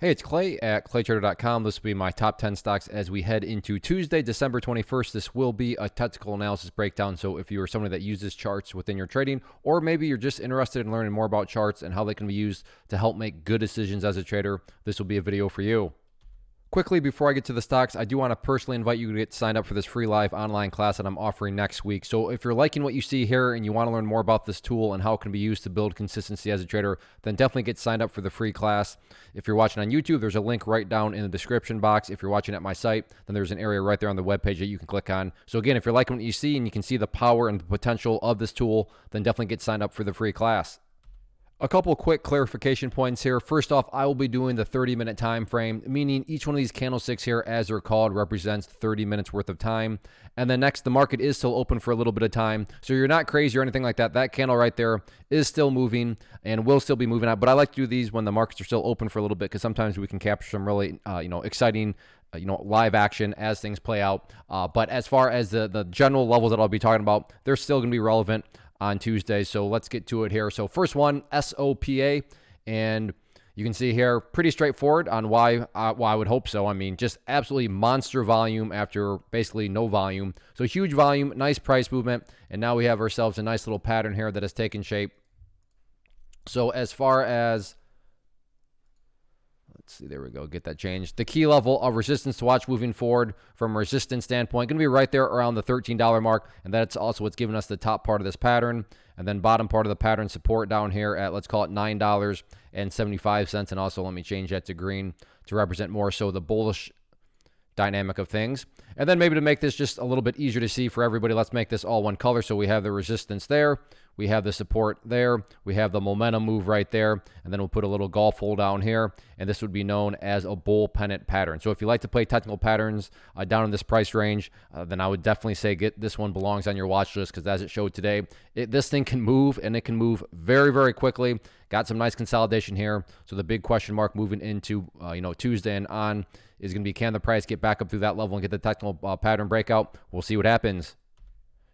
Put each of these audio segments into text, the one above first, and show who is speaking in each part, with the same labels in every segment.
Speaker 1: Hey, it's Clay at claytrader.com. This will be my top 10 stocks as we head into Tuesday, December 21st. This will be a technical analysis breakdown. So if you are somebody that uses charts within your trading, or maybe you're just interested in learning more about charts and how they can be used to help make good decisions as a trader, this will be a video for you. Quickly, before I get to the stocks, I do want to personally invite you to get signed up for this free live online class that I'm offering next week. So if you're liking what you see here and you want to learn more about this tool and how it can be used to build consistency as a trader, then definitely get signed up for the free class. If you're watching on YouTube, there's a link right down in the description box. If you're watching at my site, then there's an area right there on the webpage that you can click on. So again, if you're liking what you see and you can see the power and the potential of this tool, then definitely get signed up for the free class. A couple quick clarification points here. First off, I will be doing the 30-minute time frame, meaning each one of these candlesticks here, as they're called, represents 30 minutes worth of time. And then next, the market is still open for a little bit of time. So you're not crazy or anything like that. That candle right there is still moving and will still be moving out. But I like to do these when the markets are still open for a little bit because sometimes we can capture some really exciting live action as things play out. But as far as the general levels that I'll be talking about, they're still going to be relevant on Tuesday. So let's get to it here. So first one, SOPA, and you can see here pretty straightforward on why I would hope so. I mean, just absolutely monster volume after basically no volume. So huge volume, nice price movement, and now we have ourselves a nice little pattern here that has taken shape. So as far as, let's see, there we go, get that changed. The key level of resistance to watch moving forward from a resistance standpoint, going to be right there around the $13 mark, and that's also what's giving us the top part of this pattern. And then bottom part of the pattern support down here at, let's call it $9.75. And also let me change that to green to represent more so the bullish dynamic of things. And then maybe to make this just a little bit easier to see for everybody, let's make this all one color. So we have the resistance there, we have the support there, we have the momentum move right there, and then we'll put a little golf hole down here, and this would be known as a bull pennant pattern. So if you like to play technical patterns down in this price range, then I would definitely say get this one belongs on your watch list, because as it showed today, this thing can move, and it can move very, very quickly. Got some nice consolidation here. So the big question mark moving into Tuesday and on is going to be, can the price get back up through that level and get the technical pattern breakout? We'll see what happens.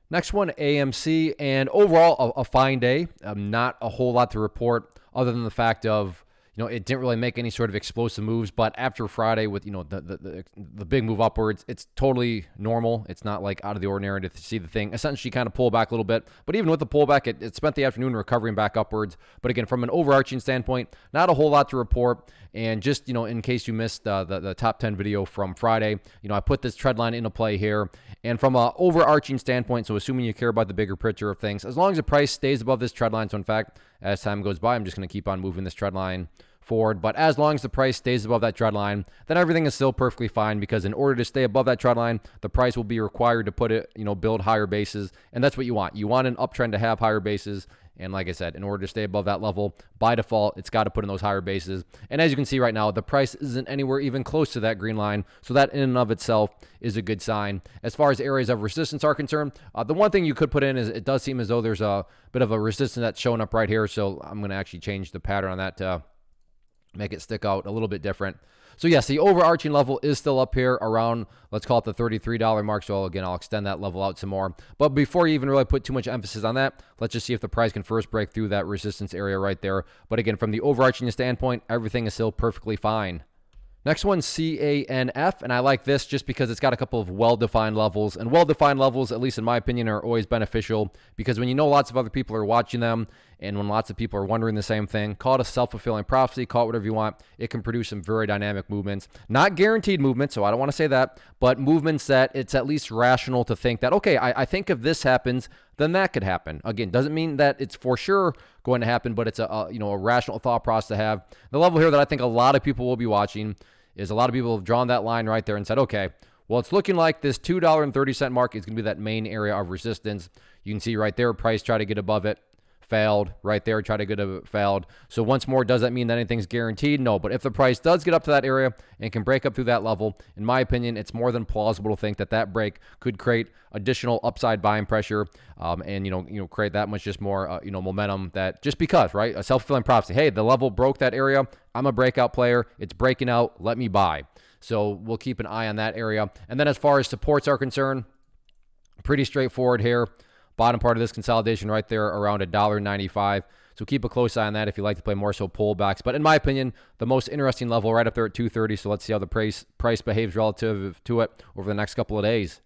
Speaker 1: Next one, AMC, and overall a fine day. Not a whole lot to report other than the fact of, it didn't really make any sort of explosive moves, but after Friday with, the big move upwards, it's totally normal. It's not like out of the ordinary to see the thing essentially kind of pull back a little bit. But even with the pullback, it spent the afternoon recovering back upwards. But again, from an overarching standpoint, not a whole lot to report. And just, in case you missed the top 10 video from Friday, I put this trend line into play here. And from an overarching standpoint, so assuming you care about the bigger picture of things, as long as the price stays above this trend line, so in fact, as time goes by, I'm just going to keep on moving this trend line forward. But as long as the price stays above that trend line, then everything is still perfectly fine, because in order to stay above that trend line, the price will be required to put it, build higher bases. And that's what you want. You want an uptrend to have higher bases. And like I said, in order to stay above that level, by default, it's got to put in those higher bases. And as you can see right now, the price isn't anywhere even close to that green line. So that in and of itself is a good sign. As far as areas of resistance are concerned, the one thing you could put in is it does seem as though there's a bit of a resistance that's showing up right here. So I'm going to actually change the pattern on that to make it stick out a little bit different. So yes, the overarching level is still up here around, let's call it the $33 mark. So again, I'll extend that level out some more. But before you even really put too much emphasis on that, let's just see if the price can first break through that resistance area right there. But again, from the overarching standpoint, everything is still perfectly fine. Next one, CANF, and I like this just because it's got a couple of well-defined levels, and well-defined levels, at least in my opinion, are always beneficial, because when lots of other people are watching them, and when lots of people are wondering the same thing, call it a self-fulfilling prophecy, call it whatever you want, it can produce some very dynamic movements. Not guaranteed movements, so I don't want to say that, but movements that it's at least rational to think that, okay, I think if this happens, then that could happen. Again, doesn't mean that it's for sure going to happen, but it's a rational thought process to have. The level here that I think a lot of people will be watching is a lot of people have drawn that line right there and said, okay, well, it's looking like this $2.30 mark is going to be that main area of resistance. You can see right there, price try to get above it, failed. Right there, try to get a failed. So once more, does that mean that anything's guaranteed? No, but if the price does get up to that area and can break up through that level, in my opinion, it's more than plausible to think that that break could create additional upside buying pressure, and create that much just more momentum. That just because, right, a self-fulfilling prophecy. Hey, the level broke that area. I'm a breakout player. It's breaking out. Let me buy. So we'll keep an eye on that area. And then as far as supports are concerned, pretty straightforward here. Bottom part of this consolidation right there around $1.95. So keep a close eye on that if you like to play more so pullbacks. But in my opinion, the most interesting level right up there at 230. So let's see how the price behaves relative to it over the next couple of days.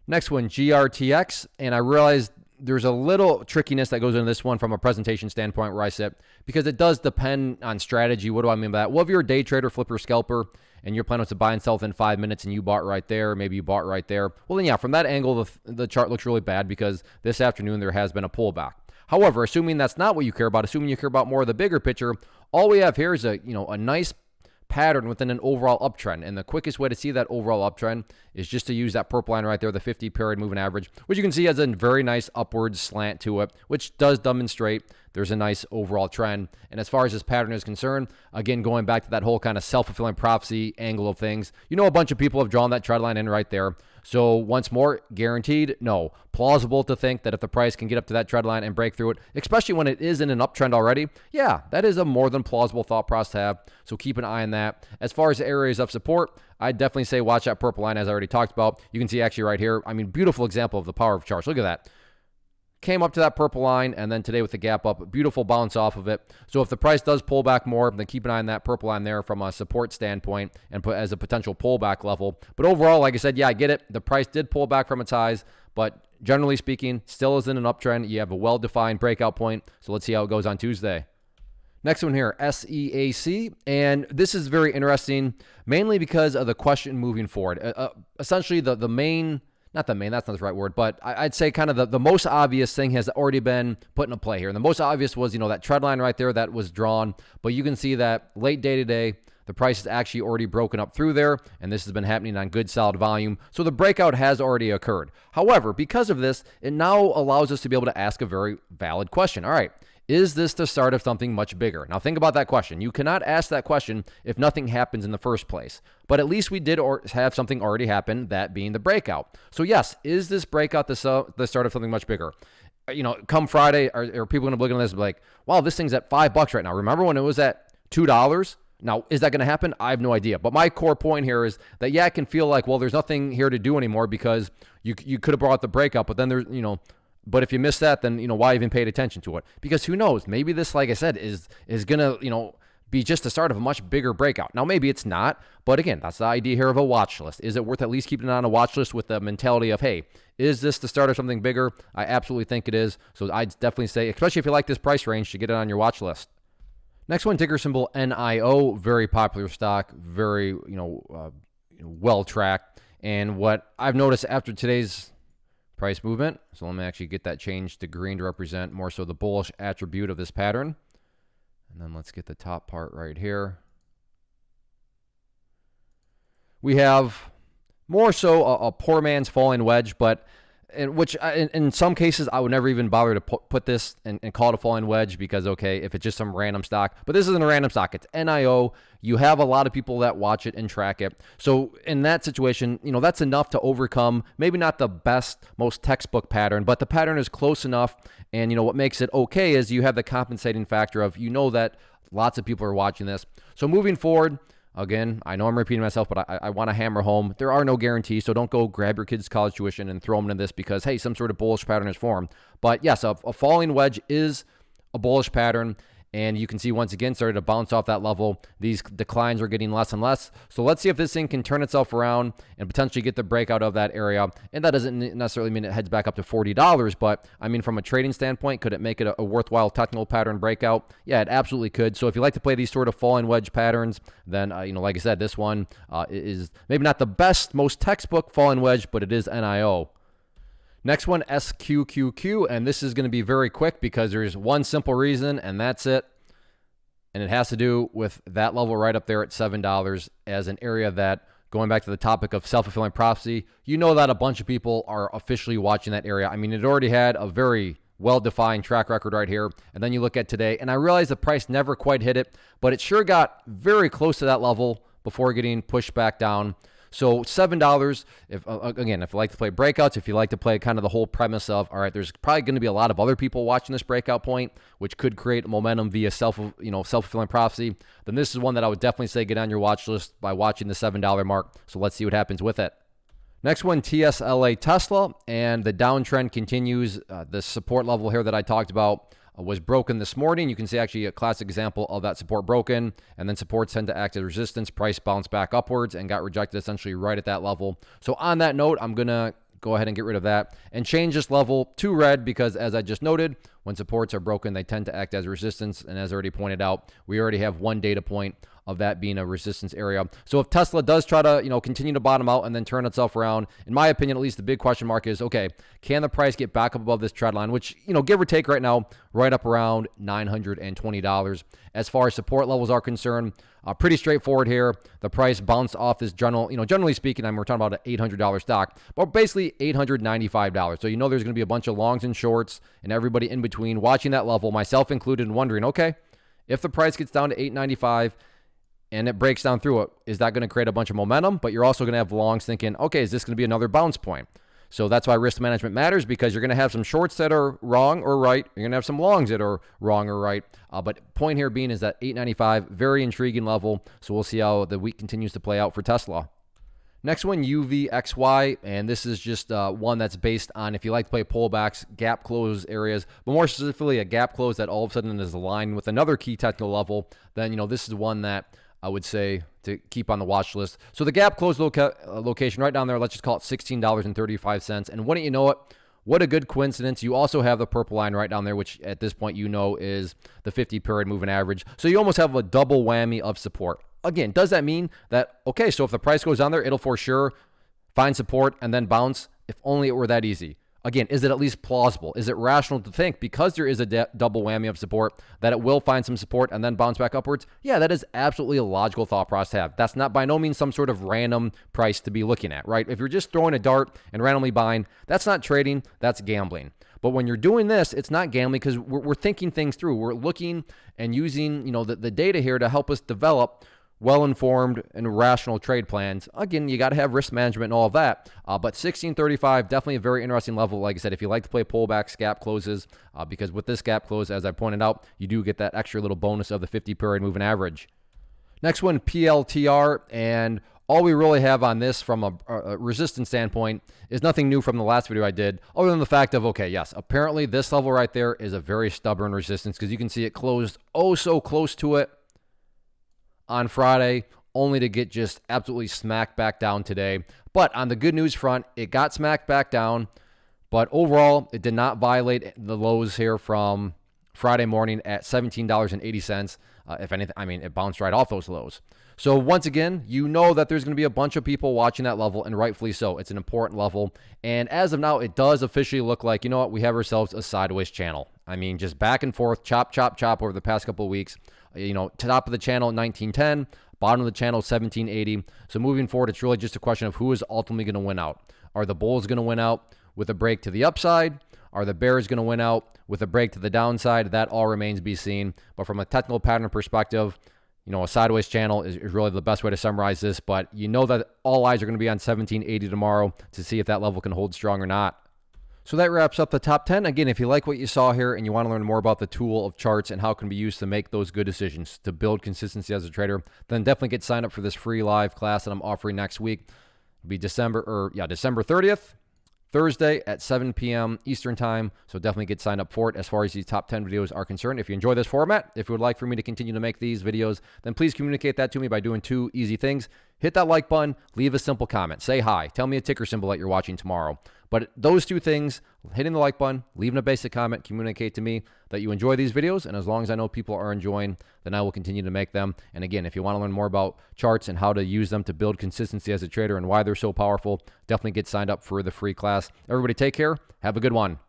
Speaker 1: Next one, GRTX. And I realized there's a little trickiness that goes into this one from a presentation standpoint where I sit, because it does depend on strategy. What do I mean by that? Well, if you're a day trader, flipper, scalper, and your plan was to buy and sell within 5 minutes and you bought right there, maybe you bought right there, well then yeah, from that angle, the chart looks really bad because this afternoon there has been a pullback. However, assuming that's not what you care about, assuming you care about more of the bigger picture, all we have here is a nice pattern within an overall uptrend. And the quickest way to see that overall uptrend is just to use that purple line right there, the 50-period moving average, which you can see has a very nice upward slant to it, which does demonstrate there's a nice overall trend. And as far as this pattern is concerned, again, going back to that whole kind of self-fulfilling prophecy angle of things, a bunch of people have drawn that trend line in right there. So once more, guaranteed? No. Plausible to think that if the price can get up to that trend line and break through it, especially when it is in an uptrend already, yeah, that is a more than plausible thought process to have. So keep an eye on that. As far as areas of support, I'd definitely say watch that purple line as I already talked about. You can see actually right here, beautiful example of the power of charts. Look at that. Came up to that purple line, and then today with the gap up, beautiful bounce off of it. So if the price does pull back more, then keep an eye on that purple line there from a support standpoint and put as a potential pullback level. But overall, like I said, yeah, I get it. The price did pull back from its highs, but generally speaking, still is in an uptrend. You have a well-defined breakout point. So let's see how it goes on Tuesday. Next one here, SEAC, and this is very interesting, mainly because of the question moving forward. Essentially, the main... Not the main, that's not the right word, but I'd say kind of the most obvious thing has already been put into play here. And the most obvious was, that trend line right there that was drawn. But you can see that late day today, the price is actually already broken up through there. And this has been happening on good solid volume. So the breakout has already occurred. However, because of this, it now allows us to be able to ask a very valid question. All right. Is this the start of something much bigger? Now think about that question. You cannot ask that question if nothing happens in the first place. But at least we did have something already happen, that being the breakout. So yes, is this breakout the start of something much bigger? Come Friday, are people going to look at this and be like, wow, this thing's at $5 right now. Remember when it was at $2? Now, is that going to happen? I have no idea. But my core point here is that, yeah, it can feel like, well, there's nothing here to do anymore because you could have brought the breakout, but then there's, but if you miss that, then, why even paid attention to it? Because who knows? Maybe this, like I said, is going to, be just the start of a much bigger breakout. Now, maybe it's not, but again, that's the idea here of a watch list. Is it worth at least keeping it on a watch list with the mentality of, hey, is this the start of something bigger? I absolutely think it is. So I'd definitely say, especially if you like this price range, to get it on your watch list. Next one, ticker symbol NIO, very popular stock, very, well tracked. And what I've noticed after today's price movement, so let me actually get that changed to green to represent more so the bullish attribute of this pattern. And then let's get the top part right here. We have more so a poor man's falling wedge, but in some cases I would never even bother to put this and call it a falling wedge because, okay, if it's just some random stock, but this isn't a random stock, it's NIO. You have a lot of people that watch it and track it. So in that situation, that's enough to overcome, maybe not the best, most textbook pattern, but the pattern is close enough. And what makes it okay is you have the compensating factor of, that lots of people are watching this. So moving forward, again, I know I'm repeating myself, but I want to hammer home. There are no guarantees, so don't go grab your kids' college tuition and throw them into this because, hey, some sort of bullish pattern is formed. But yes, a falling wedge is a bullish pattern, and you can see once again started to bounce off that level. These declines are getting less and less. So let's see if this thing can turn itself around and potentially get the breakout of that area. And that doesn't necessarily mean it heads back up to $40, but from a trading standpoint, could it make it a worthwhile technical pattern breakout? Yeah, it absolutely could. So if you like to play these sort of falling wedge patterns, then like I said, this one is maybe not the best, most textbook falling wedge, but it is NIO. Next one, SQQQ, and this is going to be very quick because there's one simple reason, and that's it. And it has to do with that level right up there at $7 as an area that, going back to the topic of self-fulfilling prophecy, that a bunch of people are officially watching that area. It already had a very well-defined track record right here. And then you look at today, and I realize the price never quite hit it, but it sure got very close to that level before getting pushed back down. So $7, if you like to play breakouts, if you like to play kind of the whole premise of, all right, there's probably going to be a lot of other people watching this breakout point, which could create momentum via self-fulfilling prophecy, then this is one that I would definitely say get on your watch list by watching the $7 mark. So let's see what happens with it. Next one, TSLA Tesla, and the downtrend continues. The support level here that I talked about, was broken this morning. You can see actually a classic example of that support broken, and then supports tend to act as resistance. Price bounced back upwards and got rejected essentially right at that level. So on that note, I'm going to go ahead and get rid of that and change this level to red because, as I just noted, when supports are broken, they tend to act as resistance. And as I already pointed out, we already have one data point of that being a resistance area. So if Tesla does try to, continue to bottom out and then turn itself around, in my opinion, at least the big question mark is, okay, can the price get back up above this trend line, which, give or take right now, right up around $920. As far as support levels are concerned, pretty straightforward here. The price bounced off this generally speaking, we're talking about an $800 stock, but basically $895. So there's going to be a bunch of longs and shorts and everybody in between watching that level, myself included, and wondering, okay, if the price gets down to $895 and it breaks down through it, is that going to create a bunch of momentum? But you're also going to have longs thinking, okay, is this going to be another bounce point? So that's why risk management matters, because you're going to have some shorts that are wrong or right. You're going to have some longs that are wrong or right. But point here being is that $895, very intriguing level. So we'll see how the week continues to play out for Tesla. Next one, UVXY, and this is just one that's based on, if you like to play pullbacks, gap close areas, but more specifically a gap close that all of a sudden is aligned with another key technical level, then, this is one that I would say to keep on the watch list. So the gap close location right down there, let's just call it $16.35. And wouldn't you know it, what a good coincidence. You also have the purple line right down there, which at this point is the 50-period moving average. So you almost have a double whammy of support. Again, does that mean that, okay, so if the price goes down there, it'll for sure find support and then bounce? If only it were that easy. Again, is it at least plausible? Is it rational to think, because there is a double whammy of support, that it will find some support and then bounce back upwards? Yeah, that is absolutely a logical thought process to have. That's not by no means some sort of random price to be looking at, right? If you're just throwing a dart and randomly buying, that's not trading, that's gambling. But when you're doing this, it's not gambling, because we're thinking things through. We're looking and using, the data here to help us develop well-informed and rational trade plans. Again, you got to have risk management and all of that. But 1635, definitely a very interesting level. Like I said, if you like to play pullbacks, gap closes, because with this gap close, as I pointed out, you do get that extra little bonus of the 50-period moving average. Next one, PLTR, and all we really have on this from a resistance standpoint is nothing new from the last video I did, other than the fact of, okay, yes, apparently this level right there is a very stubborn resistance, because you can see it closed oh so close to it on Friday, only to get just absolutely smacked back down today. But on the good news front, it got smacked back down, but overall, it did not violate the lows here from Friday morning at $17.80. If anything, it bounced right off those lows. So once again, that there's going to be a bunch of people watching that level, and rightfully so. It's an important level. And as of now, it does officially look like, we have ourselves a sideways channel. Just back and forth, chop, chop, chop over the past couple of weeks. Top of the channel 1910, bottom of the channel 1780. So moving forward, it's really just a question of who is ultimately going to win out. Are the bulls going to win out with a break to the upside? Are the bears going to win out with a break to the downside? That all remains to be seen. But from a technical pattern perspective, a sideways channel is really the best way to summarize this. But that all eyes are going to be on 1780 tomorrow to see if that level can hold strong or not. So that wraps up the top 10. Again, if you like what you saw here and you want to learn more about the tool of charts and how it can be used to make those good decisions, to build consistency as a trader, then definitely get signed up for this free live class that I'm offering next week. It'll be December 30th, Thursday at 7 p.m. Eastern Time. So definitely get signed up for it as far as these top 10 videos are concerned. If you enjoy this format, if you would like for me to continue to make these videos, then please communicate that to me by doing two easy things. Hit that like button, leave a simple comment, say hi, tell me a ticker symbol that you're watching tomorrow. But those two things, hitting the like button, leaving a basic comment, communicate to me that you enjoy these videos. And as long as I know people are enjoying, then I will continue to make them. And again, if you want to learn more about charts and how to use them to build consistency as a trader and why they're so powerful, definitely get signed up for the free class. Everybody take care. Have a good one.